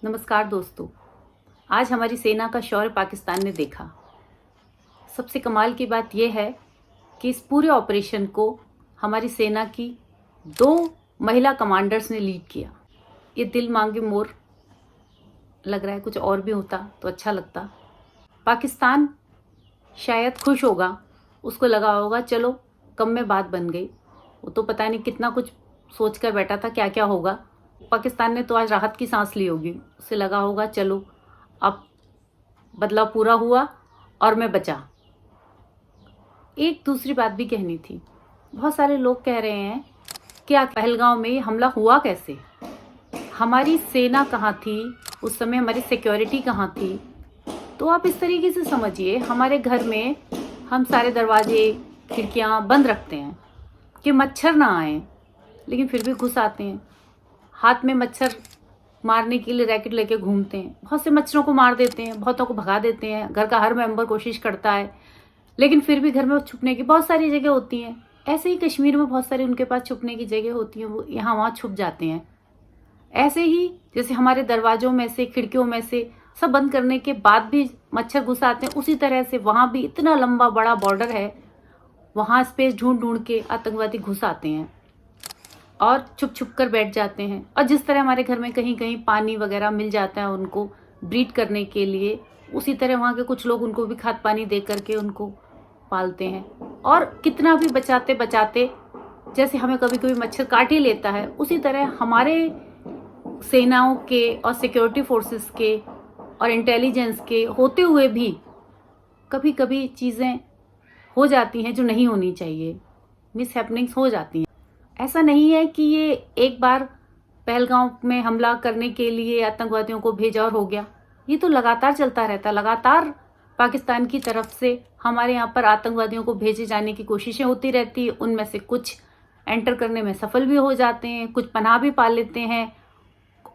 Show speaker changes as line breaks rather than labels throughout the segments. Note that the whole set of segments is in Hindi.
नमस्कार दोस्तों। आज हमारी सेना का शौर्य पाकिस्तान ने देखा। सबसे कमाल की बात यह है कि इस पूरे ऑपरेशन को हमारी सेना की 2 महिला कमांडर्स ने लीड किया। ये दिल मांगे मोर लग रहा है, कुछ और भी होता तो अच्छा लगता। पाकिस्तान शायद खुश होगा, उसको लगा होगा चलो कम में बात बन गई। वो तो पता नहीं कितना कुछ सोच कर बैठा था क्या क्या होगा। पाकिस्तान ने तो आज राहत की सांस ली होगी, उसे लगा होगा चलो अब बदलाव पूरा हुआ और मैं बचा। एक दूसरी बात भी कहनी थी। बहुत सारे लोग कह रहे हैं कि पहलगांव में हमला हुआ कैसे, हमारी सेना कहाँ थी उस समय, हमारी सिक्योरिटी कहाँ थी। तो आप इस तरीके से समझिए, हमारे घर में हम सारे दरवाजे खिड़कियाँ बंद रखते हैं कि मच्छर ना आए, लेकिन फिर भी घुस आते हैं। हाथ में मच्छर मारने के लिए रैकेट लेके घूमते हैं, बहुत से मच्छरों को मार देते हैं, बहुतों को भगा देते हैं। घर का हर मेंबर कोशिश करता है, लेकिन फिर भी घर में छुपने की बहुत सारी जगह होती हैं। ऐसे ही कश्मीर में बहुत सारी उनके पास छुपने की जगह होती हैं, वो यहाँ वहाँ छुप जाते हैं। ऐसे ही जैसे हमारे दरवाजों में से खिड़कियों में से सब बंद करने के बाद भी मच्छर घुस आते हैं, उसी तरह से वहाँ भी इतना लंबा बड़ा बॉर्डर है, वहाँ स्पेस ढूंढ ढूंढ के आतंकवादी घुस आते हैं और छुप छुप कर बैठ जाते हैं। और जिस तरह हमारे घर में कहीं कहीं पानी वगैरह मिल जाता है उनको ब्रीड करने के लिए, उसी तरह वहाँ के कुछ लोग उनको भी खाद पानी दे करके उनको पालते हैं। और कितना भी बचाते बचाते, जैसे हमें कभी कभी मच्छर काट ही लेता है, उसी तरह हमारे सेनाओं के और सिक्योरिटी फोर्सेस के और इंटेलिजेंस के होते हुए भी कभी कभी चीज़ें हो जाती हैं जो नहीं होनी चाहिए, मिस हैपनिंग्स हो जाती हैं। ऐसा नहीं है कि ये एक बार पहलगांव में हमला करने के लिए आतंकवादियों को भेजा और हो गया। ये तो लगातार चलता रहता, लगातार पाकिस्तान की तरफ से हमारे यहाँ पर आतंकवादियों को भेजे जाने की कोशिशें होती रहती है। उनमें से कुछ एंटर करने में सफल भी हो जाते हैं, कुछ पनाह भी पा लेते हैं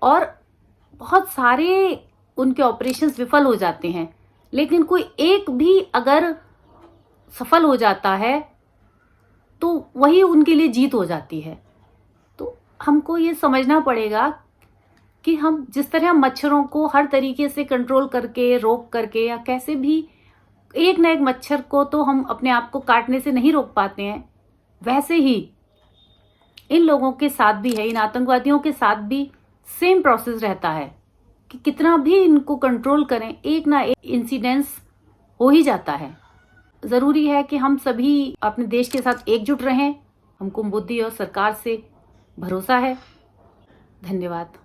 और बहुत सारे उनके ऑपरेशंस विफल हो जाते हैं। लेकिन कोई एक भी अगर सफल हो जाता है तो वही उनके लिए जीत हो जाती है। तो हमको ये समझना पड़ेगा कि हम जिस तरह मच्छरों को हर तरीके से कंट्रोल करके, रोक करके, या कैसे भी एक ना एक मच्छर को तो हम अपने आप को काटने से नहीं रोक पाते हैं, वैसे ही इन लोगों के साथ भी है, इन आतंकवादियों के साथ भी सेम प्रोसेस रहता है कि कितना भी इनको कंट्रोल करें, एक ना एक इंसिडेंस हो ही जाता है। ज़रूरी है कि हम सभी अपने देश के साथ एकजुट रहें। हमको मोदी और सरकार से भरोसा है। धन्यवाद।